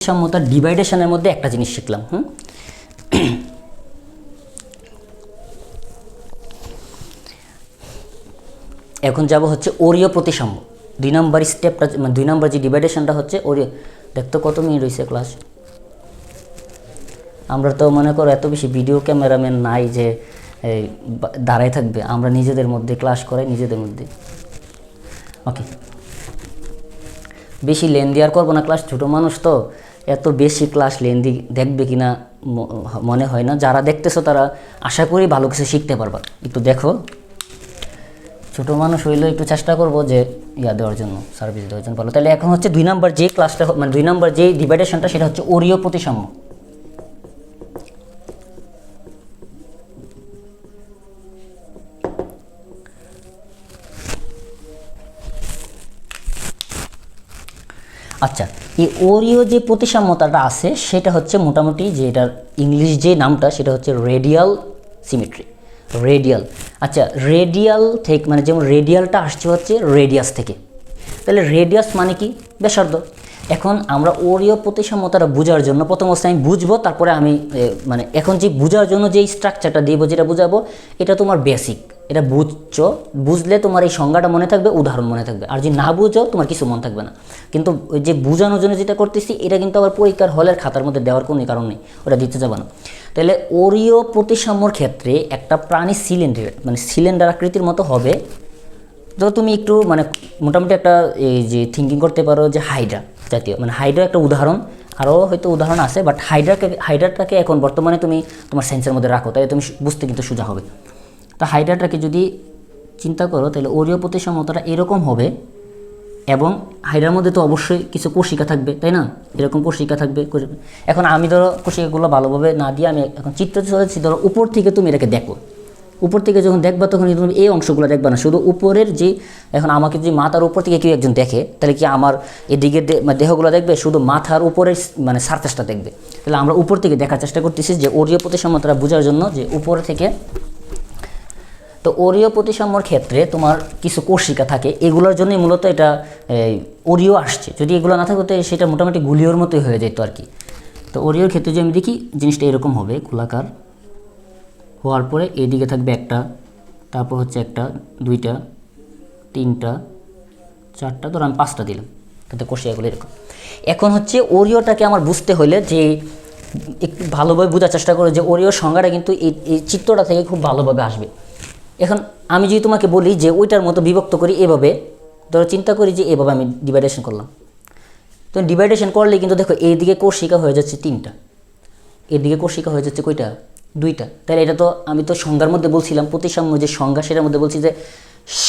সমতার ডিভাইডেশনের মধ্যে একটা জিনিস শিখলাম। এখন যাব হচ্ছে ওরিও প্রতিসাম্য। 2 নম্বর স্টেপটা মানে 2 নম্বর যে ডিভাইডেশনটা হচ্ছে ওরিও। দেখতো কত মিনিট হয়েছে ক্লাস। আমরা তো মনে করো এত বেশি ভিডিও ক্যামেরাম্যান নাই যে দাঁড়ায় থাকবে, আমরা নিজেদের মধ্যে ক্লাস করাই নিজেদের মধ্যে। ওকে, বেশি লেন্দি আর করবো না ক্লাস, ছোটো মানুষ তো এত বেশি ক্লাস লেন্দি দেখবে কিনা মনে হয় না। যারা দেখতেছো তারা আশা করি ভালো কিছু শিখতে পারবা। একটু দেখো, ছোটো মানুষ হইলেও একটু চেষ্টা করবো যে দেওয়ার জন্য, সার্ভিস দেওয়ার জন্য ভালো। তাহলে এখন হচ্ছে 2 নম্বর যে ক্লাসটা মানে 2 নম্বর যে ডিভাইডেশনটা সেটা হচ্ছে ওরিও প্রতিসাম্য। আচ্ছা, এই ওরিও যে প্রতিসাম্যতাটা আছে সেটা হচ্ছে মোটামুটি যে এটার ইংলিশ যে নামটা সেটা হচ্ছে রেডিয়াল সিমেট্রি। রেডিয়াল, আচ্ছা রেডিয়াল থেকে মানে যেমন রেডিয়ালটা আসছে হচ্ছে রেডিয়াস থেকে, তাহলে রেডিয়াস মানে কি? ব্যাসার্ধ। এখন আমরা ওরিও প্রতিসাম্যতাটা বোঝার জন্য প্রথম অবস্থায় আমি বুঝবো, তারপরে আমি মানে এখন যে বোঝার জন্য যেই স্ট্রাকচারটা দিব যেটা বুঝাবো এটা তোমার বেসিক, এটা বুঝছো, বুঝলে তোমার এই সংজ্ঞাটা মনে থাকবে, উদাহরণ মনে থাকবে। আর যদি না বুঝো তোমার কিছু মনে থাকবে না। কিন্তু ওই যে বোঝানোর জন্য যেটা করতেছি এটা কিন্তু আবার পরীক্ষার হলের খাতার মধ্যে দেওয়ার কোনো কারণ নেই, ওটা দিতে যাবে না। তাহলে ওরিও প্রতিসাম্যর ক্ষেত্রে একটা প্রাণী সিলিন্ডার মানে সিলিন্ডার আকৃতির মতো হবে। তো তুমি একটু মানে মোটামুটি একটা এই যে থিঙ্কিং করতে পারো যে হাইড্রা জাতীয়, মানে হাইড্রা একটা উদাহরণ, আরও হয়তো উদাহরণ আছে, বাট হাইড্রাটাকে এখন বর্তমানে তুমি তোমার সেন্সের মধ্যে রাখো, তাহলে তুমি বুঝতে কিন্তু সোজা হবে। তো হাইড্রাটাকে যদি চিন্তা করো তাহলে ওরিও প্রতিসাম্যতাটা এরকম হবে, এবং হাইড্রার মধ্যে তো অবশ্যই কিছু কোষিকা থাকবে, তাই না? এরকম কোষিকা থাকবে। এখন আমি ধরো কোষিকাগুলো ভালোভাবে না দিয়ে আমি এখন চিত্র চলেছি, ধরো উপর থেকে তুমি এটাকে দেখো। উপর থেকে যখন দেখবা তখন তুমি এই অংশগুলো দেখবা না, শুধু উপরের যে, এখন আমাকে যদি মাথার উপর থেকে কেউ একজন দেখে তাহলে কি আমার এদিকে দেহগুলো দেখবে? শুধু মাথার উপরের মানে সারফেসটা দেখবে। তাহলে আমরা উপর থেকে দেখার চেষ্টা করতেছি যে ওরিও প্রতিসাম্যতা বোঝার জন্য যে উপর থেকে। তো ওরিও প্রতিসাম্যর ক্ষেত্রে তোমার কিছু কোষিকা থাকে, এগুলোর জন্যই মূলত এটা ওরিও আসছে। যদি এগুলো না থাকতো সেটা মোটামুটি গুলিওর মতোই হয়ে যেত আর কি। তো ওরিওর ক্ষেত্রে যদি আমি দেখি জিনিসটা এরকম হবে, গোলাকার হওয়ার পরে এদিকে থাকবে একটা, তারপর হচ্ছে একটা, দুইটা, তিনটা, চারটা, ধর আমি 5টা দিলাম, তাতে কোষিকাগুলো এরকম। এখন হচ্ছে ওরিওটাকে আমার বুঝতে হলে যে একটু ভালোভাবে বোঝার চেষ্টা করো যে ওরিও সংজ্ঞাটা কিন্তু এই চিত্রটা থেকে খুব ভালোভাবে আসবে। এখন আমি যদি তোমাকে বলি যে ওইটার মতো বিভক্ত করি এভাবে, ধরো চিন্তা করি যে এভাবে আমি ডিভাইডেশন করলাম, তো ডিভাইডেশন করলে কিন্তু দেখো এইদিকে কোষিকা হয়ে যাচ্ছে 3টা, এদিকে কোষিকা হয়ে যাচ্ছে কয়টা? 2টা। তাহলে এটা তো আমি তো সংজ্ঞার মধ্যে বলছিলাম, প্রতিসাম্য যে সংজ্ঞা সেটার মধ্যে বলছি যে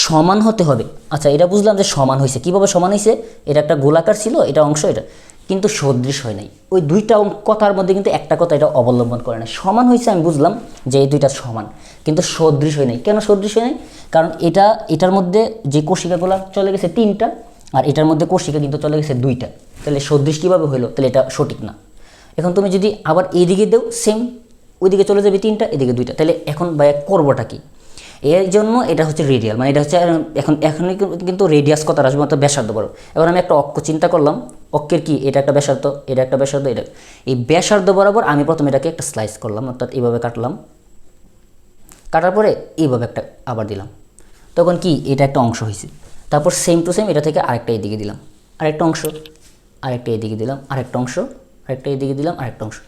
সমান হতে হবে। আচ্ছা, এটা বুঝলাম যে সমান হয়েছে। কীভাবে সমান হয়েছে? এটা একটা গোলাকার ছিল, এটা অংশ, এটা কিন্তু সদৃশ হয় নাই। ওই 2টা কথার মধ্যে কিন্তু একটা কথা এটা অবলম্বন করে না। সমান হয়েছে আমি বুঝলাম যে এই 2টা সমান, কিন্তু সদৃশ হয় নাই। কেন সদৃশ হয় নাই? কারণ এটার মধ্যে যে কোষিকাগুলো চলে গেছে 3টা, আর এটার মধ্যে কোষিকা কিন্তু চলে গেছে 2টা। তাহলে সদৃশ কীভাবে হলো? তাহলে এটা সঠিক না। এখন তুমি যদি আবার এইদিকে দেও সেম, ওইদিকে চলে যাবে 3টা, এদিকে 2টা। তাহলে এখন ভাইয়া করবোটা কি? এর জন্য এটা হচ্ছে রেডিয়াল, মানে এটা হচ্ছে এখন কিন্তু রেডিয়াস কথা আসবে, অর্থাৎ ব্যাসার্ধ বড়। এবার আমি একটা অক্ষ চিন্তা করলাম, অক্ষের কি এটা একটা ব্যাসার্ধ, এটা একটা ব্যাসার্ধ, এটা এই ব্যাসার্ধ বরাবর আমি প্রথমে এটাকে একটা স্লাইস করলাম, অর্থাৎ এইভাবে কাটলাম, কাটার পরে এইভাবে একটা আবার দিলাম, তখন কি এটা একটা অংশ হয়েছে। তারপর সেম টু সেম এটা থেকে আরেকটা এদিকে দিলাম, আরেকটা অংশ, আরেকটা এদিকে দিলাম, আরেকটা অংশ, আরেকটা এদিকে দিলাম, আরেকটা অংশ।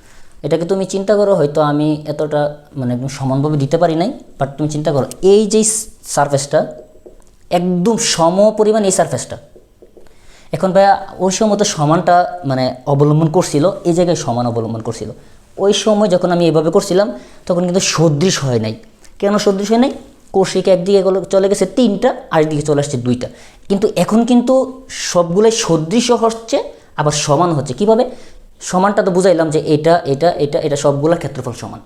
এটাকে তুমি চিন্তা করো, হয়তো আমি এতটা মানে সমানভাবে দিতে পারি নাই, বাট তুমি চিন্তা করো এই যে সারফেসটা একদম সম পরিমাণ, এই সারফেসটা এখন ভাইয়া ওই সময় তো সমানটা মানে অবলম্বন করছিল, এই জায়গায় সমান অবলম্বন করছিল। ওই সময় যখন আমি এভাবে করছিলাম তখন কিন্তু সদৃশ হয় নাই। কেন সদৃশ হয় নাই? কোষিকা একদিকে চলে গেছে 3টা, আরেকদিকে চলে আসছে 2টা। কিন্তু এখন কিন্তু সবগুলোই সদৃশ হচ্ছে, আবার সমান হচ্ছে। কিভাবে? সমানটা তো বুঝাইলাম যে এটা এটা এটা এটা সবগুলোর ক্ষেত্রফল সমান।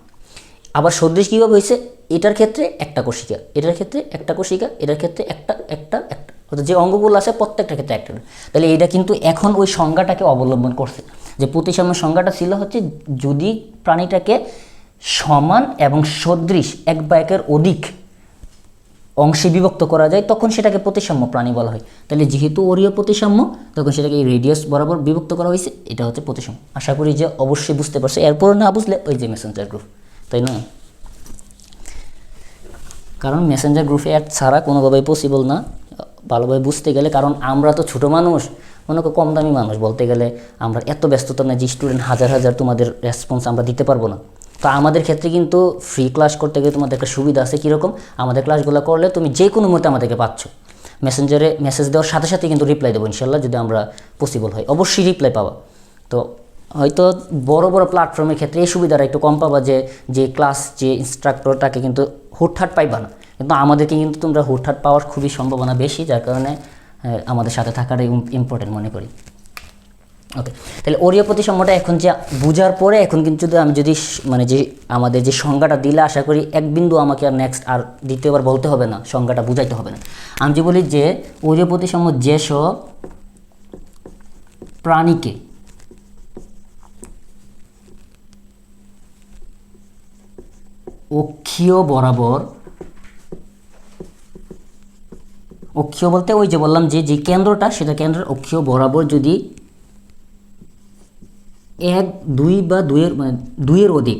আবার সদৃশ কীভাবে হয়েছে? এটার ক্ষেত্রে একটা কোষিকা, এটার ক্ষেত্রে একটা কোষিকা, এটার ক্ষেত্রে একটা একটা একটা, অর্থাৎ যে অঙ্গগুলো আছে প্রত্যেকটা ক্ষেত্রে একটা। তাহলে এটা কিন্তু এখন ওই সংজ্ঞাটাকে অবলম্বন করছে, যে প্রতিসাম্যের সংজ্ঞাটা ছিল হচ্ছে যদি প্রাণীটাকে সমান এবং সদৃশ 1 বা 1-এর অধিক অংশে বিভক্ত করা যায় তখন সেটাকে প্রতিসাম্য প্রাণী বলা হয়। তাহলে যেহেতু ওরিও প্রতিসাম্য তখন সেটাকে এই রেডিয়াস বরাবর বিভক্ত করা হয়েছে, এটা হচ্ছে প্রতিসাম্য। আশা করি যে অবশ্যই বুঝতে পারছো। এরপর না বুঝলে ওই যে মেসেঞ্জার গ্রুপ, তাই না? কারণ মেসেঞ্জার গ্রুপে অ্যাড ছাড়া কোনোভাবেই পসিবল না ভালোভাবে বুঝতে গেলে। কারণ আমরা তো ছোটো মানুষ, মনে করো কম দামি মানুষ বলতে গেলে, আমরা এত ব্যস্ততা না যে স্টুডেন্ট হাজার হাজার তোমাদের রেসপন্স আমরা দিতে পারবো না। তো আমাদের ক্ষেত্রে কিন্তু ফ্রি ক্লাস করতে গেলে তোমাদের একটা সুবিধা আছে। কীরকম? আমাদের ক্লাসগুলো করলে তুমি যে কোনো মুহূর্তে আমাদেরকে পাচ্ছ। মেসেঞ্জারে মেসেজ দেওয়ার সাথে সাথে কিন্তু রিপ্লাই দেবো ইনশাল্লাহ, যদি আমরা পসিবল হয় অবশ্যই রিপ্লাই পাবা। তো হয়তো বড় বড় প্ল্যাটফর্মের ক্ষেত্রে এই সুবিধাটা একটু কম পাবা, যে ক্লাস যে ইনস্ট্রাক্টর তাকে কিন্তু হুটহাট পাইবা না, কিন্তু আমাদেরকে কিন্তু তোমরা হুটহাট পাওয়ার খুবই সম্ভাবনা বেশি, যার কারণে আমাদের সাথে থাকাটাই ইম্পর্টেন্ট মনে করি। ওকে, তাহলে ওরিও প্রতিসাম্যটা এখন যে বোঝার পরে এখন কিন্তু আমি যদি মানে যে আমাদের যে সংজ্ঞাটা দিলে আশা করি এক বিন্দু আমাকে আর নেক্সট আর দ্বিতীয়বার বলতে হবে না, সংজ্ঞাটা বুঝাইতে হবে না। আমি যে বলি যে ওরিও প্রতিসাম্য যেসব প্রাণীকে অক্ষীয় বরাবর, অক্ষীয় বলতে ওই যে বললাম যে কেন্দ্রটা সেটা কেন্দ্রের অক্ষীয় বরাবর যদি 1, 2 বা 2-এর মানে 2-এর অধিক,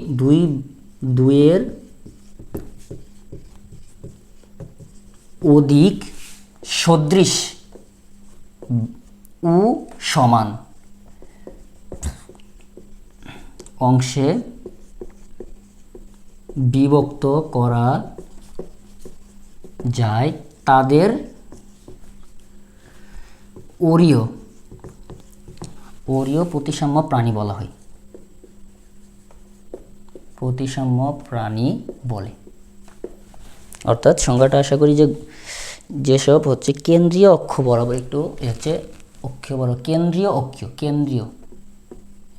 2-এর অধিক সদৃশ ও সমান অংশে বিভক্ত করা যায় তাদের ওরিও প্রতিসাম্য প্রাণী বলা হয়, প্রতিসাম্য প্রাণী বলে। অর্থাৎ সংজ্ঞাটা আশা করি যে যেসব হচ্ছে কেন্দ্রীয় অক্ষ বরাবর, একটু হচ্ছে অক্ষীয় বরাবর, কেন্দ্রীয় অক্ষীয়, কেন্দ্রীয়,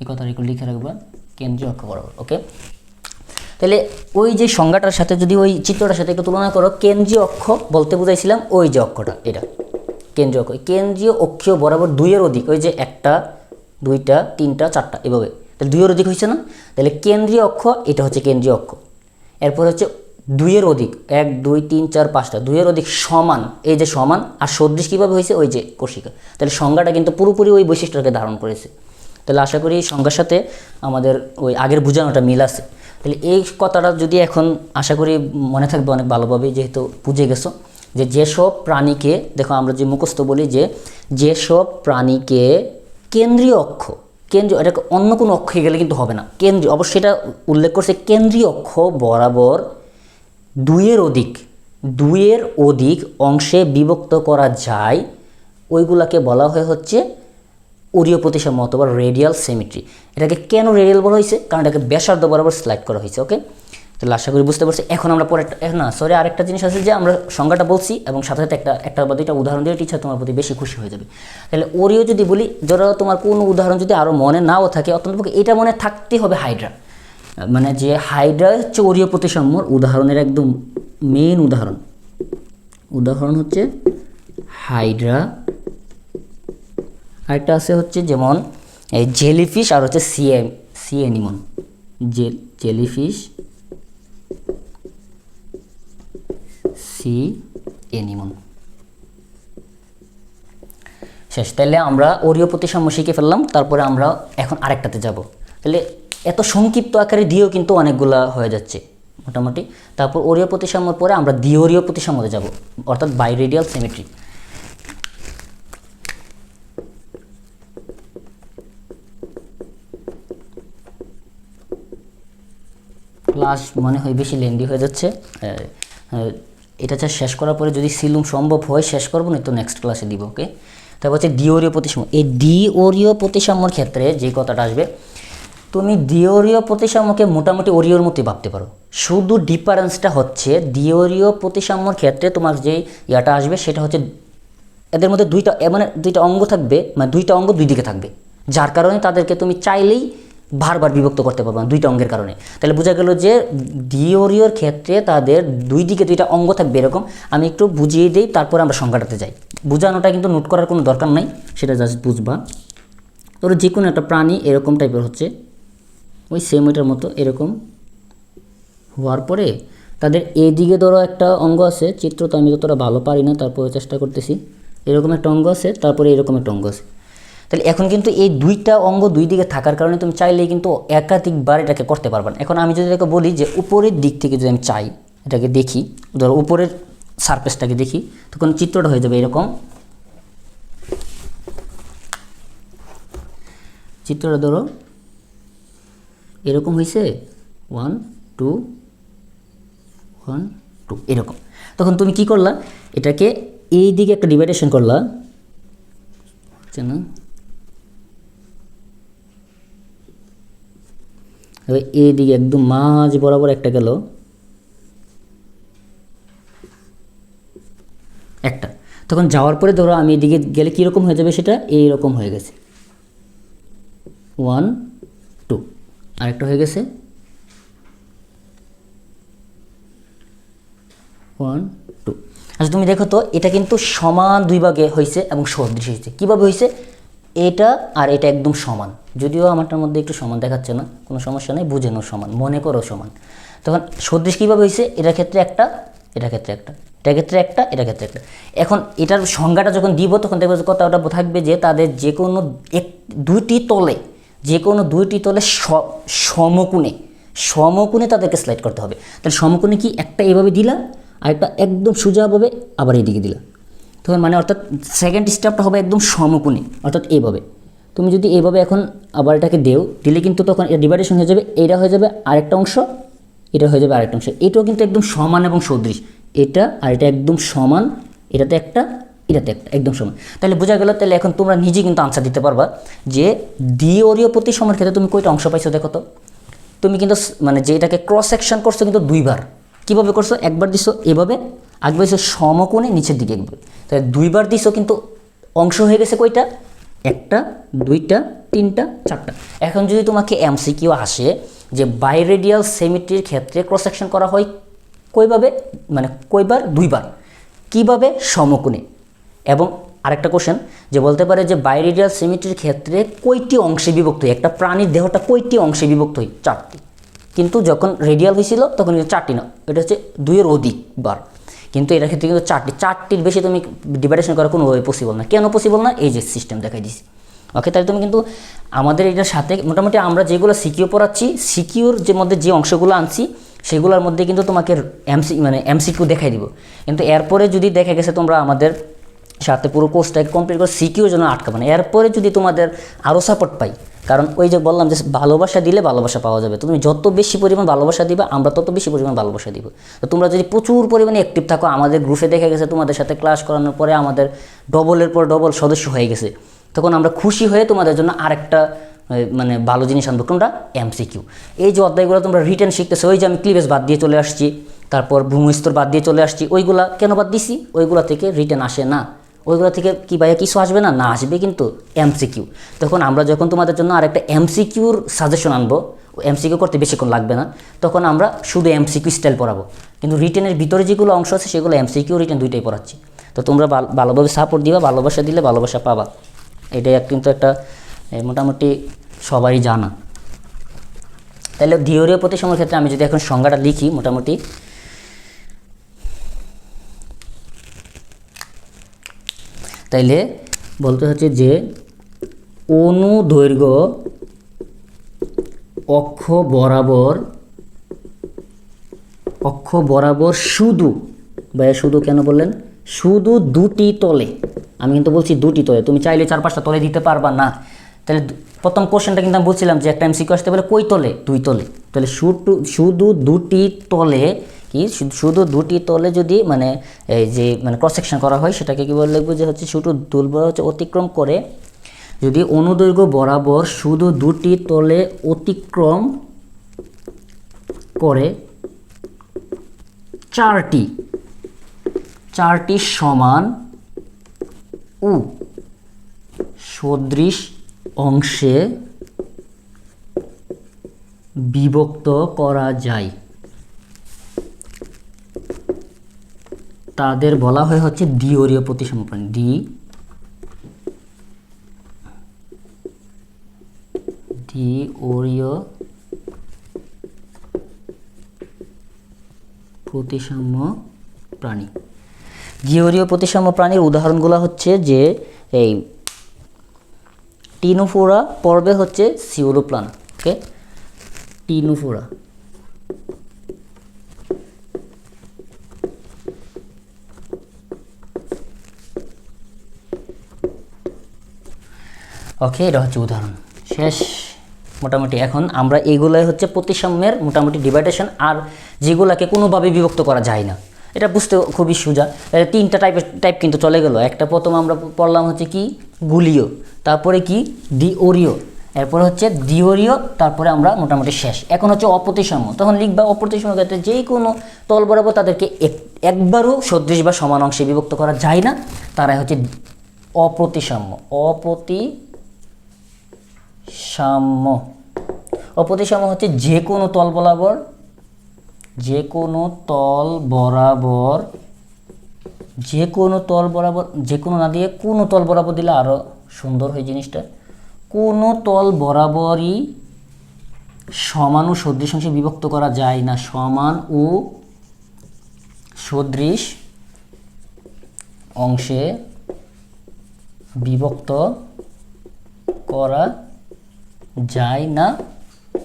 এই কথাটা একটু লিখে রাখবা, কেন্দ্রীয় অক্ষ বরাবর। ওকে, তাহলে ওই যে সংজ্ঞাটার সাথে যদি ওই চিত্রটার সাথে একটু তুলনা করো, কেন্দ্রীয় অক্ষ বলতে বুঝাইছিলাম ওই যে অক্ষটা, এটা কেন্দ্রীয় অক্ষ। কেন্দ্রীয় অক্ষীয় বরাবর 2-এর অধিক, ওই যে 1টা 2টা 3টা 4টা এভাবে, তাহলে 2-এর অধিক হয়েছে না? তাহলে কেন্দ্রীয় অক্ষ এটা হচ্ছে কেন্দ্রীয় অক্ষ। এরপর হচ্ছে 2-এর অধিক, 1 2 3 4 5টা, 2-এর অধিক সমান, এই যে সমান, আর সদৃশ কীভাবে হয়েছে? ওই যে কোষিকা। তাহলে সংজ্ঞাটা কিন্তু পুরোপুরি ওই বৈশিষ্ট্যটাকে ধারণ করেছে। তাহলে আশা করি সংজ্ঞার সাথে আমাদের ওই আগের বোঝানোটা মিল আছে। তাহলে এই কথাটা যদি এখন আশা করি মনে থাকবে অনেক ভালোভাবে, যেহেতু বুঝে গেছো যে যেসব প্রাণীকে, দেখো আমরা যে মুখস্থ বলি যে যেসব প্রাণীকে কেন্দ্রীয় অক্ষ, কেন্দ্রীয়, এটা অন্য কোনো অক্ষে গেলে কিন্তু হবে না, কেন্দ্রীয়, অবশ্যই এটা উল্লেখ করছে কেন্দ্রীয় অক্ষ বরাবর 2-এর অধিক অংশে বিভক্ত করা যায়, ওইগুলাকে বলা হয় হচ্ছে ওরিও প্রতিসাম্য অথবা রেডিয়াল সিমেট্রি। এটাকে কেন রেডিয়াল বলা হয়েছে? কারণ এটাকে ব্যাসার্ধ বরাবর স্লাইড করা হয়েছে। ওকে, তাহলে আশা করি বুঝতে পারছি। এখন আমরা পরে আরেকটা জিনিস আছে যে আমরা সংজ্ঞাটা বলছি এবং সাথে সাথে একটা বা দুইটা উদাহরণ দিয়ে টিচার তোমার প্রতি বেশি খুশি হয়ে যাবে। তাহলে ওরিও যদি বলি, ধরো তোমার কোনো উদাহরণ যদি আরও মনে নাও থাকে, অত্যন্তপক্ষে এটা মনে থাকতে হবে হাইড্রা, মানে যে হাইড্রা হচ্ছে ওরিও প্রতিসাম্যর উদাহরণের একদম মেইন উদাহরণ হচ্ছে হাইড্রা। আরেকটা আছে হচ্ছে যেমন এই জেলিফিশ আর হচ্ছে sea anemone, jellyfish, sea anemone. শেষ। তাহলে আমরা ওরিও প্রতিসাম্য শিখে ফেললাম, তারপরে আমরা এখন আরেকটাতে যাব। তাহলে এত সংক্ষিপ্ত আকারে দিয়েও কিন্তু অনেকগুলা হয়ে যাচ্ছে মোটামুটি। তারপর ওরিও প্রতিসাম্যর পরে আমরা দ্বিওরিও প্রতিসাম্যতে যাব, অর্থাৎ বাইরেডিয়াল সিমেট্রি। ক্লাস মনে হয় বেশি লেন্দি হয়ে যাচ্ছে, এটা শেষ করার পরে যদি সিলুম সম্ভব হয় শেষ করবো, না তো নেক্সট ক্লাসে দিব। ওকে, তারপর হচ্ছে দ্বিওরিও প্রতিসাম্য। এই দ্বিওরিও প্রতিসাম্যর ক্ষেত্রে যে কথাটা আসবে, তুমি দ্বিওরিও প্রতিসাম্যকে মোটামুটি ওরিওর মতোই ভাবতে পারো, শুধু ডিফারেন্সটা হচ্ছে দ্বিওরিও প্রতিসাম্যর ক্ষেত্রে তোমার যে ইয়াটা আসবে সেটা হচ্ছে এদের মধ্যে দুইটা অঙ্গ থাকবে, মানে দুইটা অঙ্গ দুই দিকে থাকবে, যার কারণে তাদেরকে তুমি চাইলেই বারবার বিভক্ত করতে পারবে না, দুইটা অঙ্গের কারণে। তাহলে বোঝা গেল যে দ্বিওরিওর ক্ষেত্রে তাদের দুই দিকে দুইটা অঙ্গ থাকবে এরকম। আমি একটু বুঝিয়ে দিই, তারপরে আমরা সংখ্যাটাতে যাই। বোঝানোটা কিন্তু নোট করার কোনো দরকার নাই, সেটা জাস্ট বুঝবা। ধরো যে কোনো একটা প্রাণী এরকম টাইপের হচ্ছে, ওই সেম ওইটার মতো এরকম হওয়ার পরে তাদের এইদিকে ধরো একটা অঙ্গ আছে, চিত্র তো আমি যতটা ভালো পারি না, তারপরে চেষ্টা করতেছি। এরকম একটা অঙ্গ আছে, তারপরে এরকম একটা অঙ্গ আছে। তাহলে এখন কিন্তু এই দুইটা অঙ্গ দুই দিকে থাকার কারণে তুমি চাইলেই কিন্তু একাধিকবার এটাকে করতে পারবে না। এখন আমি যদি এটাকে বলি যে উপরের দিক থেকে যদি আমি চাই, এটাকে দেখি, ধরো উপরের সারফেসটাকে দেখি, তখন চিত্রটা হয়ে যাবে এরকম। চিত্রটা ধরো এরকম হয়েছে, 1 2 1 2 এরকম। তখন তুমি কি করলা, এটাকে এই দিকে একটা ডিভাইডেশন করলা, হচ্ছে না? এবার এই দিকে একদম মাঝ বরাবর একটা গেল, একটা। তখন যাওয়ার পরে ধরো আমি এদিকে গেলে কীরকম হয়ে যাবে, সেটা এইরকম হয়ে গেছে, 1 2, আরেকটা হয়ে গেছে 1 2। আচ্ছা তুমি দেখো তো, এটা কিন্তু সমান দুই ভাগে হয়েছে এবং সদৃশ হয়েছে। কীভাবে হয়েছে? এটা আর এটা একদম সমান, যদিও আমারটার মধ্যে একটু সমান দেখাচ্ছে না, কোনো সমস্যা নেই, বুঝে নাও সমান, মনে করো সমান। তখন সদৃশ কীভাবে হয়েছে? এটার ক্ষেত্রে একটা, এটার ক্ষেত্রে একটা, এটার ক্ষেত্রে একটা, এটার ক্ষেত্রে একটা। এখন এটার সংজ্ঞাটা যখন দিব, তখন দেখবে কথা ওটা থাকবে যে তাদের যে কোনো দুইটি তলে, যে কোনো দুইটি তলে সমকোণে, সমকোণে তাদেরকে স্লাইড করতে হবে। তাহলে সমকোণে কি, একটা এভাবে দিলা, আর একটা একদম সোজাভাবে আবার এইদিকে দিলা, তখন মানে অর্থাৎ সেকেন্ড স্টেপটা হবে একদম সমকোণে, অর্থাৎ এইভাবে। তুমি যদি এইভাবে এখন আবার এটাকে দিলে কিন্তু তখন এটা ডিভাইডেশন হয়ে যাবে, এইটা হয়ে যাবে আরেকটা অংশ, এটা হয়ে যাবে আরেকটা অংশ। এটাও কিন্তু একদম সমান এবং সদৃশ, এটা আর এটা একদম সমান, এটাতে একটা, এটাতে একটা, একদম সমান। তাহলে বোঝা গেল। তাহলে এখন তোমরা নিজে কিন্তু আনসার দিতে পারবা যে দ্বিঅরীয় প্রতিসমের ক্ষেত্রে তুমি কয়টা অংশ পাইছো। দেখো তো, তুমি কিন্তু মানে যে এটাকে ক্রস সেকশন করছো কিন্তু দুইবার। কীভাবে করছো? একবার দিছো এভাবে, একবার দিছো সমকোণে নিচের দিকে একবার, তাহলে দুইবার দিছো কিন্তু অংশ হয়ে গেছে কয়টা? একটা, দুইটা, তিনটা, চারটা। এখন যদি তোমাকে এমসিকিউ আসে যে বাইরেডিয়াল সিমেট্রির ক্ষেত্রে ক্রস সেকশন করা হয় কয়ভাবে, মানে কয়বার? দুইবার। কিভাবে? সমকোণে। এবং আরেকটা কোশ্চেন যে বলতে পারে যে বাইরেডিয়াল সিমেট্রির ক্ষেত্রে কয়টি অংশে বিভক্ত হয়, একটা প্রাণীর দেহটা কয়টি অংশে বিভক্ত হয়? 4টি। কিন্তু যখন রেডিয়াল হয়েছিল তখন কিন্তু 4টি না, এটা হচ্ছে 2-এর অধিক বার। কিন্তু এটার ক্ষেত্রে কিন্তু 4টি, 4টির বেশি তুমি ডিভাইডেশন করা কোনোভাবে পসিবল না। কেন পসিবল না? এই যে সিস্টেম দেখাই দিছি। ওকে, তাহলে তুমি কিন্তু আমাদের এটার সাথে মোটামুটি আমরা যেগুলো সিকিউ পড়াচ্ছি, সিকিউর যে মধ্যে যে অংশগুলো আনছি সেগুলোর মধ্যে কিন্তু তোমাকে এমসিকিউ দেখাই দিব। কিন্তু এরপরে যদি দেখা গেছে তোমরা আমাদের সাথে পুরো কোর্সটাকে কমপ্লিট করে সিকিউর জন্য আটকাবে না, এরপরে যদি তোমাদের আরও সাপোর্ট পাই, কারণ ওই যে বললাম যে ভালোবাসা দিলে ভালোবাসা পাওয়া যাবে। তুমি যত বেশি পরিমাণ ভালোবাসা দিবা, আমরা তত বেশি পরিমাণ ভালোবাসা দিব। তো তোমরা যদি প্রচুর পরিমাণে অ্যাক্টিভ থাকো, আমাদের গ্রুপে দেখা গেছে তোমাদের সাথে ক্লাস করানোর পরে আমাদের ডবলের পর ডবল সদস্য হয়ে গেছে, তখন আমরা খুশি হয়ে তোমাদের জন্য আরেকটা মানে ভালো জিনিস আনবো। কোনটা? এমসিকিউ। এই যে অধ্যায়গুলো তোমরা রিটেন শিখতেছো, ওই যে আমি ক্লিভেজ বাদ দিয়ে চলে আসছি, তারপর ভূমিস্তর বাদ দিয়ে চলে আসছি, ওইগুলা কেন বাদ দিছি? ওইগুলা থেকে রিটেন আসে না, ওইগুলো থেকে কি ভাইয়া কিছু আসবে না, না আসবে কিন্তু এমসিকিউ। তখন আমরা যখন তোমাদের জন্য আরেকটা এমসিকিউর সাজেশন আনবো, এমসিকিউ করতে বেশিক্ষণ লাগবে না, তখন আমরা শুধু এমসিকিউ স্টাইল পড়াবো। কিন্তু রিটেনের ভিতরে যেগুলো অংশ আছে সেগুলো এমসিকিউ রিটেন দুইটাই পড়াচ্ছি। তো তোমরা ভালোভাবে সাপোর্ট দিবা, ভালোবাসা দিলে ভালোবাসা পাবা, এটাই কিন্তু একটা মোটামুটি সবারই জানা। তাহলে দ্বিঅরীয় প্রতিসমের ক্ষেত্রে আমি যদি এখন সংজ্ঞাটা লিখি, মোটামুটি তাইলে বলতে হচ্ছে যে অনুদৈর্ঘ্য অক্ষ বরাবর শুধু, ভাইয়া শুধু কেন বললেন? শুধু দুটি তলে, আমি কিন্তু বলছি দুটি তলে, তুমি চাইলে 4-5টা তলে দিতে পারবা না। তাহলে প্রথম কোশ্চেনটা কিন্তু আমি বলছিলাম যে একটা এমসিকিউ আসতে বলে কই তলে? 2 তলে। তাহলে শুধু দুটি তলে, কি শুধু দুটি তলে যদি মানে এই যে মানে ক্রস সেকশন করা হয়, সেটাকে কি বলে লিখবো যে হচ্ছে শুধু দুর্বল হচ্ছে অতিক্রম করে, যদি অনুদৈর্ঘ্য বরাবর শুধু দুটি তলে অতিক্রম করে চারটি সমান ও সদৃশ অংশে বিভক্ত করা যায়, তাদের বলা হয় হচ্ছে দ্বিঅরীয় প্রতিসম প্রাণী। দ্বিঅরীয় প্রতিসাম্য প্রাণী। গিওরীয় প্রতিসাম্য প্রাণীর উদাহরণগুলো হচ্ছে যে এই টিনোফোরা, পর্বে হচ্ছে সিউলোপ্লানা। ওকে, টিনোফোরা। ওকে, এটা হচ্ছে উদাহরণ। শেষ মোটামুটি। এখন আমরা এইগুলাই হচ্ছে প্রতিসাম্যের মোটামুটি ডিভাইডেশন, আর যেগুলোকে কোনোভাবে বিভক্ত করা যায় না, এটা বুঝতে খুবই সোজা। তিনটা টাইপ কিন্তু চলে গেল। একটা প্রথম আমরা পড়লাম হচ্ছে কি গুলীয়, তারপরে কি দ্বিঅরীয়, এরপরে হচ্ছে দ্বিঅরীয়, তারপরে আমরা মোটামুটি শেষ। এখন হচ্ছে অপ্রতিসাম্য। তখন লিখবা অপ্রতিসাম্য ক্ষেত্রে যে কোনো তল বরাবর তাদেরকে একবারও সদৃশ বা সমান অংশে বিভক্ত করা যায় না, তারাই হচ্ছে অপ্রতিসাম্য। অপ্রতিসাম্য হচ্ছে যে কোনো তল বরাবর, যে কোনো না দিয়ে কোনো তল বরাবর দিলে আরও সুন্দর হয় জিনিসটা। কোনো তল বরাবরই সমান ও সদৃশ অংশে বিভক্ত করা যায় না। সমান ও সদৃশ অংশে বিভক্ত করা যায় না।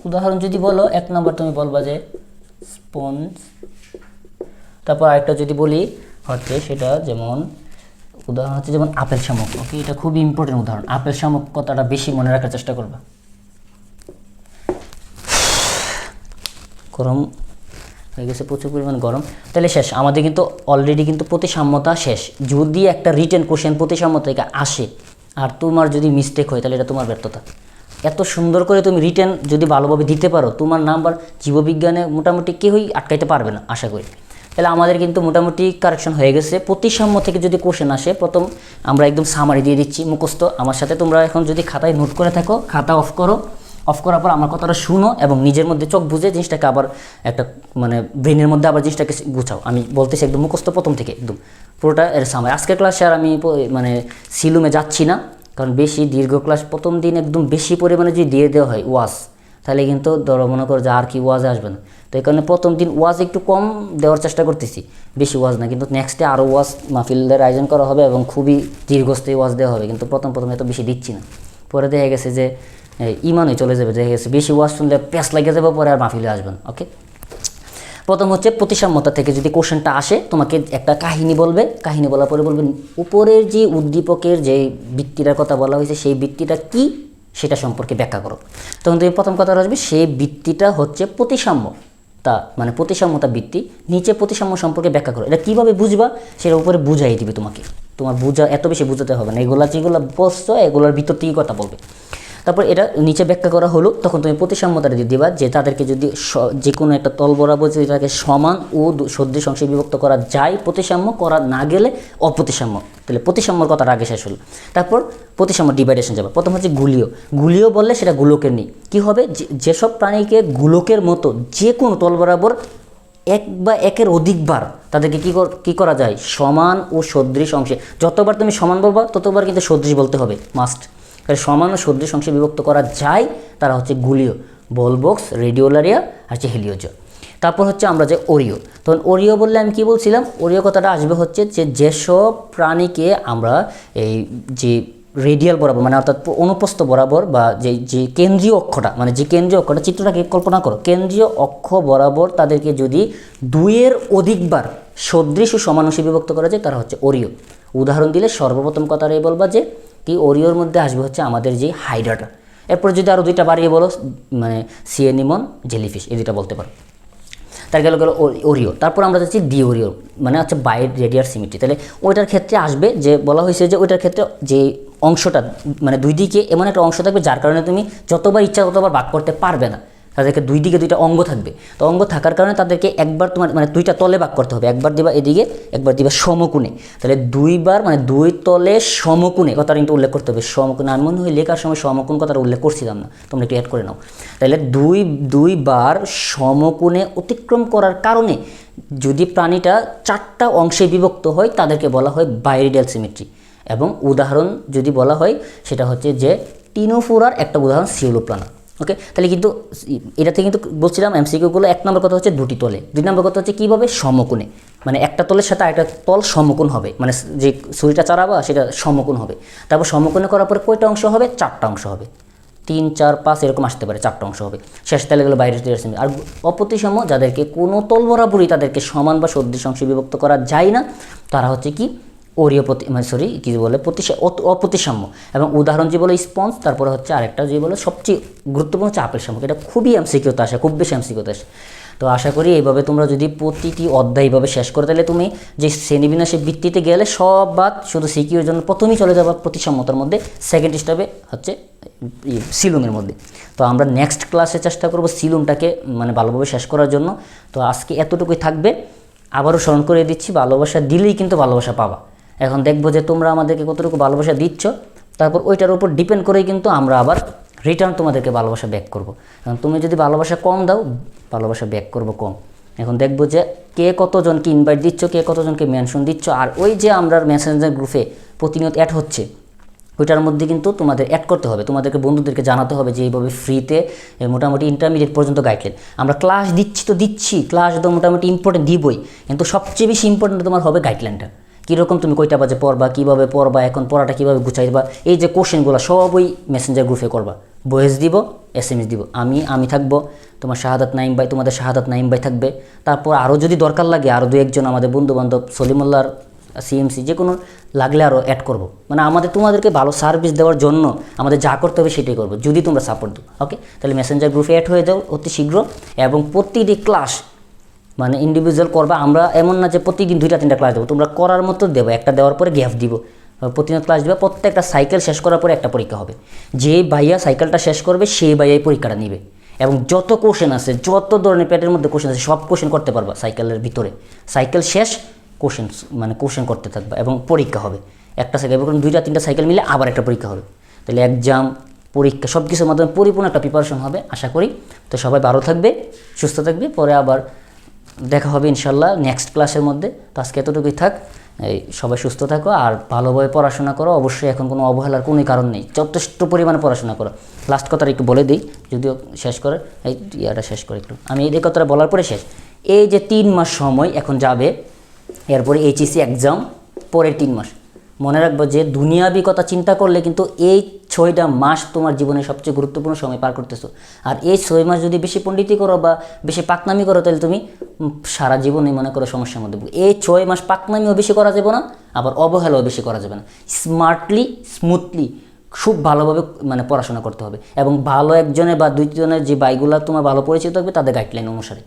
উদাহরণ যদি বলো, 1 নম্বর তুমি বলবা যে স্পঞ্জ। তারপর আরেকটা যদি বলি হচ্ছে সেটা যেমন উদাহরণ হচ্ছে যেমন আপেল শামুক। ওকে, এটা খুবই ইম্পর্টেন্ট উদাহরণ। আপেল শামুক কথাটা বেশি মনে রাখার চেষ্টা করবা। গরম হয়ে গেছে, প্রচুর পরিমাণ গরম। তাহলে শেষ, আমাদের কিন্তু অলরেডি কিন্তু প্রতিসাম্যতা শেষ। যদি একটা রিটেন কোশ্চেন প্রতিসাম্যতা থেকে আসে আর তোমার যদি মিস্টেক হয়, তাহলে এটা তোমার ব্যর্থতা। এত সুন্দর করে তুমি রিটেন যদি ভালোভাবে দিতে পারো, তোমার নাম্বার জীববিজ্ঞানে মোটামুটি কেউই আটকাইতে পারবে না আশা করি। তাহলে আমাদের কিন্তু মোটামুটি কারেকশন হয়ে গেছে। প্রতিসাম্য থেকে যদি কোশ্চেন আসে, প্রথম আমরা একদম সামারি দিয়ে দিচ্ছি মুখস্থ। আমার সাথে তোমরা এখন যদি খাতায় নোট করে থাকো, খাতা অফ করো। অফ করার পর আমার কথাটা শুনো এবং নিজের মধ্যে চোখ বুঝে জিনিসটাকে আবার একটা মানে ব্রেনের মধ্যে আবার জিনিসটাকে গুছাও। আমি বলতেছি একদম মুখস্থ প্রথম থেকে একদম পুরোটা এর সামারি। আজকের ক্লাসে আর আমি মানে সিলুমে যাচ্ছি না, কারণ বেশি দীর্ঘ ক্লাস প্রথম দিন একদম বেশি পরিমাণে যদি দিয়ে দেওয়া হয় ওয়াজ, তাহলে কিন্তু ধরো মনে করো যে আর কি ওয়াজে আসবে না। তো এই কারণে প্রথম দিন ওয়াজ একটু কম দেওয়ার চেষ্টা করতেছি, বেশি ওয়াজ না। কিন্তু নেক্সটে আরও ওয়াজ মাহফিলের আয়োজন করা হবে এবং খুবই দীর্ঘস্থায়ী ওয়াজ দেওয়া হবে। কিন্তু প্রথম এত বেশি দিচ্ছি না। পরে দেখা গেছে যে ইমানই চলে যাবে, দেখা গেছে বেশি ওয়াজ শুনলে প্যাস লেগে যাবে, পরে আর মাহফিলে আসবেন। ওকে, প্রথম হচ্ছে প্রতিসাম্যতা থেকে যদি কোশ্চেনটা আসে, তোমাকে একটা কাহিনী বলবে। কাহিনী বলার পরে বলবে উপরের যে উদ্দীপকের যে বৃত্তিটার কথা বলা হয়েছে, সেই বৃত্তিটা কি সেটা সম্পর্কে ব্যাখ্যা করো। তখন তুমি প্রথম কথা আসবে সেই বৃত্তিটা হচ্ছে প্রতিসাম্যতা, মানে প্রতিসাম্যতা বৃত্তি। নিচে প্রতিসাম্য সম্পর্কে ব্যাখ্যা করো। এটা কীভাবে বুঝবা সেটা উপরে বুঝাই দিবে তোমাকে। তোমার এত বেশি বুঝাতে হবে না। এগুলা যেগুলো বসছো এগুলোর ভিতর থেকেই কথা বলবে। তারপর এটা নিচে ব্যাখ্যা করা হলো, তখন তুমি প্রতিসাম্যতাটা দিয়ে দিবা যে তাদেরকে যদি যে কোনো একটা তল বরাবর যদি তাকে সমান ও সদৃশ অংশে বিভক্ত করা যায়, প্রতিসাম্য করা না গেলে অপ্রতিসাম্য। তাহলে প্রতিসাম্যর কথাটা আগে শেষ হলো। তারপর প্রতিসাম্য ডিভাইডেশন যাবে। প্রথম হচ্ছে গুলীয় বললে সেটা গোলকের নেই। কী হবে, যেসব প্রাণীকে গোলকের মতো যে কোনো তল বরাবর এক বা একের অধিকবার তাদেরকে কী করা যায়, সমান ও সদৃশ অংশে। যতবার তুমি সমান বলবা ততবার কিন্তু সদৃশ বলতে হবে, মাস্ট। সমান ও সদৃশ অংশে বিভক্ত করা যায়, তারা হচ্ছে গুলীয়। বলবক্স, রেডিওলারিয়া আর হচ্ছে হেলিওজা। তারপর হচ্ছে আমরা যে অরীয়। তখন অরীয় বললে আমি কি বলছিলাম, অরীয় কথাটা আসবে হচ্ছে যে যেসব প্রাণীকে আমরা এই যে রেডিয়াল বরাবর মানে অর্থাৎ অনুপ্রস্থ বরাবর বা যে কেন্দ্রীয় অক্ষটা মানে যে কেন্দ্রীয় অক্ষটা, চিত্রটাকে কল্পনা করো, কেন্দ্রীয় অক্ষ বরাবর তাদেরকে যদি 2-এর অধিকবার সদৃশ ও সমান অংশে বিভক্ত করা যায়, তারা হচ্ছে অরীয়। উদাহরণ দিলে সর্বপ্রথম কথাটাই বলবা যে কি অরীয়র মধ্যে আসবে হচ্ছে আমাদের যে হাইড্রাটা। এরপর যদি আরও 2টা বাড়িয়ে বলো, মানে সি অ্যানিমন, জেলিফিশ, এই 2টা বলতে পারো। তার গেল অরীয়। তারপর আমরা যাচ্ছি দ্বিঅরীয়, মানে হচ্ছে বাইর রেডিয়াল সিমেট্রি। তাহলে ওইটার ক্ষেত্রে আসবে যে বলা হয়েছে যে ওইটার ক্ষেত্রে যে অংশটা মানে 2 দিকে এমন একটা অংশ থাকবে যার কারণে তুমি যতবার ইচ্ছা ততবার ভাগ করতে পারবে না। তাদেরকে 2 দিকে 2টা অঙ্গ থাকবে। তো অঙ্গ থাকার কারণে তাদেরকে একবার তোমার মানে 2টা তলে ভাগ করতে হবে। একবার দিবা এদিকে, একবার দিবা সমকোণে। তাহলে 2বার মানে 2 তলে সমকোণে কথাটা কিন্তু উল্লেখ করতে হবে। সমকোণে আমি মনে হয় লেখার সময় সমকোণ কথাটা উল্লেখ করছিলাম না, তোমরা একটু অ্যাড করে নাও। তাহলে 2বার সমকোণে অতিক্রম করার কারণে যদি প্রাণীটা 4টা অংশে বিভক্ত হয়, তাদেরকে বলা হয় বাইরেডিয়াল সিমেট্রি। এবং উদাহরণ যদি বলা হয় সেটা হচ্ছে যে টিনোফোরার একটা উদাহরণ সিউলোপ্লানা। ওকে, তাহলে কিন্তু এটাতে কিন্তু বলছিলাম এমসিকিউগুলো 1 নম্বর কথা হচ্ছে দুটি তলে, 2 নম্বর কথা হচ্ছে কীভাবে সমকোণে, মানে একটা তলের সাথে আরেকটা তল সমকোণ হবে, মানে যে ছুরিটা চালাবা সেটা সমকোণ হবে। তারপর সমকোণে করার পরে কয়টা অংশ হবে? 4টা অংশ হবে, 3, 4, 5 এরকম আসতে পারে, 4টা অংশ হবে। শেষ তাহলে গেলো বাইরের সেমি। আর অপ্রতিসম যাদেরকে কোনো তল বরাবরই তাদেরকে সমান বা সদৃশ অংশে বিভক্ত করা যায় না, তারা হচ্ছে কি অরীয় কি বলে অপ্রতিসাম্য। এবং উদাহরণ যে বলে স্পঞ্জ, তারপরে হচ্ছে আরেকটা যে বলে সবচেয়ে গুরুত্বপূর্ণ হচ্ছে আপেল শামুক। এটা খুবই এমসিকিউতে আসে, খুব বেশি এমসিকিউতে আসে। তো আশা করি এইভাবে তোমরা যদি প্রতিটি অধ্যায় এইভাবে শেষ করে, তাহলে তুমি যে শ্রেণীবিন্যাসের ভিত্তিতে গেলে সব বাদ, শুধু সিকিউর জন্য প্রথমেই চলে যাবা প্রতিসাম্যতার মধ্যে, সেকেন্ড স্টেপে হচ্ছে সিলুমের মধ্যে। তো আমরা নেক্সট ক্লাসে চেষ্টা করব সিলুমটাকে মানে ভালোভাবে শেষ করার জন্য। তো আজকে এতটুকুই থাকবে। আবারও স্মরণ করে দিচ্ছি, ভালোবাসা দিলেই কিন্তু ভালোবাসা পাবা। এখন দেখবো যে তোমরা আমাদেরকে কতটুকু ভালোবাসা দিচ্ছ, তারপর ওইটার উপর ডিপেন্ড করেই কিন্তু আমরা আবার রিটার্ন তোমাদেরকে ভালোবাসা ব্যাক করব। এখন তুমি যদি ভালোবাসা কম দাও, ভালোবাসা ব্যাক করব কম। এখন দেখবো যে কে কতজনকে ইনভাইট দিচ্ছ, কে কতজনকে মেনশন দিচ্ছ। আর ওই যে আমরা মেসেঞ্জার গ্রুপে প্রতিনিয়ত অ্যাড হচ্ছে, ওইটার মধ্যে কিন্তু তোমাদের অ্যাড করতে হবে, তোমাদেরকে বন্ধুদেরকে জানাতে হবে যে এইভাবে ফ্রিতে মোটামুটি ইন্টারমিডিয়েট পর্যন্ত গাইডলাইন আমরা ক্লাস দিচ্ছি। তো দিচ্ছি ক্লাস তো মোটামুটি ইম্পর্টেন্ট দিবই, কিন্তু সবচেয়ে বেশি ইম্পর্টেন্ট তোমার হবে গাইডলাইনটা। কীরকম তুমি কয়টা বাজে পড়বা, কীভাবে পড়বা, এখন পড়াটা কীভাবে গুছাইবা, এই যে কোশ্চেনগুলো সব ওই মেসেঞ্জার গ্রুপে করবা। ভয়েস দিব, SMS দিব, আমি থাকবো, তোমার শাহাদাত নাইম ভাই, তোমাদের শাহাদাত নাইম ভাই থাকবে। তারপর আরও যদি দরকার লাগে আরও 2-1 আমাদের বন্ধুবান্ধব সলিমুল্লাহর CMC যে কোনো লাগলে আরও অ্যাড করব। মানে তোমাদেরকে ভালো সার্ভিস দেওয়ার জন্য আমাদের যা করতে হবে সেটাই করবো, যদি তোমরা সাপোর্ট দাও। ওকে, তাহলে মেসেঞ্জার গ্রুপে অ্যাড হয়ে যাও অতি শীঘ্র। এবং প্রতিটি ক্লাস মানে ইন্ডিভিজুয়াল করবা। আমরা এমন না যে প্রতিদিন 2-3টা ক্লাস দেবো, তোমরা করার মতো দেবো, একটা দেওয়ার পরে গ্যাপ দিব, প্রতিদিন ক্লাস দেবে। প্রত্যেকটা সাইকেল শেষ করার পরে একটা পরীক্ষা হবে, যে ভাইয়া সাইকেলটা শেষ করবে সেই ভাইয়াই পরীক্ষাটা নিবে। এবং যত কোশ্চেন আছে, যত ধরনের প্যাটের মধ্যে কোশ্চেন আছে, সব কোশ্চেন করতে পারবা সাইকেলের ভিতরে। সাইকেল শেষ কোশ্চেন করতে থাকবা এবং পরীক্ষা হবে। একটা সাইকেল এবং 2-3টা সাইকেল মিলে আবার একটা পরীক্ষা হবে। তাহলে এক্সাম, পরীক্ষা সব কিছুর মাধ্যমে পরিপূর্ণ একটা প্রিপারেশন হবে আশা করি। তো সবাই ভালো থাকবে, সুস্থ থাকবে, পরে আবার দেখা হবে ইনশাল্লাহ নেক্সট ক্লাসের মধ্যে। তো আজকে এতটুকুই থাক, এই সবাই সুস্থ থাকো আর ভালোভাবে পড়াশোনা করো। অবশ্যই এখন কোনো অবহেলার কোনো কারণ নেই, যথেষ্ট পরিমাণে পড়াশোনা করো। লাস্ট কথাটা একটু বলে দিই, যদিও শেষ করে এই ইয়াটা শেষ করে একটু, আমি এই কথাটা বলার পরে শেষ। এই যে 3 মাস সময় এখন যাবে, এরপরে HSC এক্সাম, পরের 3 মাস মনে রাখবো যে দুনিয়াবি কথা চিন্তা করলে কিন্তু এই 6টা মাস তোমার জীবনের সবচেয়ে গুরুত্বপূর্ণ সময় পার করতেছো। আর এই 6 মাস যদি বেশি পণ্ডিতি করো বা বেশি পাকনামি করো, তাহলে তুমি সারা জীবনই মনে করো সমস্যার মধ্যে। এই 6 মাস পাকনামিও বেশি করা যাবে না, আবার অবহেলাও বেশি করা যাবে না। স্মার্টলি, স্মুথলি, খুব ভালোভাবে মানে পড়াশোনা করতে হবে। এবং ভালো একজনের বা 2জনের যে বাইগুলো তোমার ভালো পরিচিত থাকবে, তাদের গাইডলাইন অনুসারে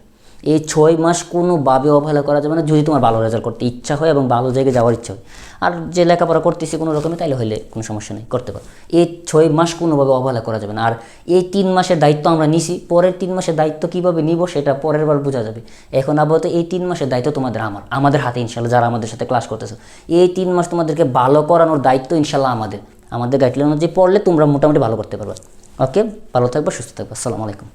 এই 6 মাস কোনোভাবে অবহেলা করা যাবে না, যদি তোমার ভালো রেজাল্ট করতে ইচ্ছা হয় এবং ভালো জায়গায় যাওয়ার ইচ্ছা হয়। আর যে লেখাপড়া করতেছি কোনো রকমে, তাইলে হইলে কোনো সমস্যা নেই, করতে পারো। এই 6 মাস কোনোভাবে অবহেলা করা যাবে না। আর এই 3 মাসের দায়িত্ব আমরা নিছি, পরের 3 মাসের দায়িত্ব কীভাবে নিব সেটা পরের বার বোঝা যাবে। এখন আপাতত এই 3 মাসের দায়িত্ব তোমাদের আমাদের হাতে ইনশাল্লাহ, যারা আমাদের সাথে ক্লাস করতেছো। এই 3 মাস তোমাদেরকে ভালো করানোর দায়িত্ব ইনশাল্লাহ আমাদের গাইডলাইন অনুযায়ী পড়লে তোমরা মোটামুটি ভালো করতে পারবে। ওকে, ভালো থাকবে, সুস্থ থাকবে। আসসালামু আলাইকুম।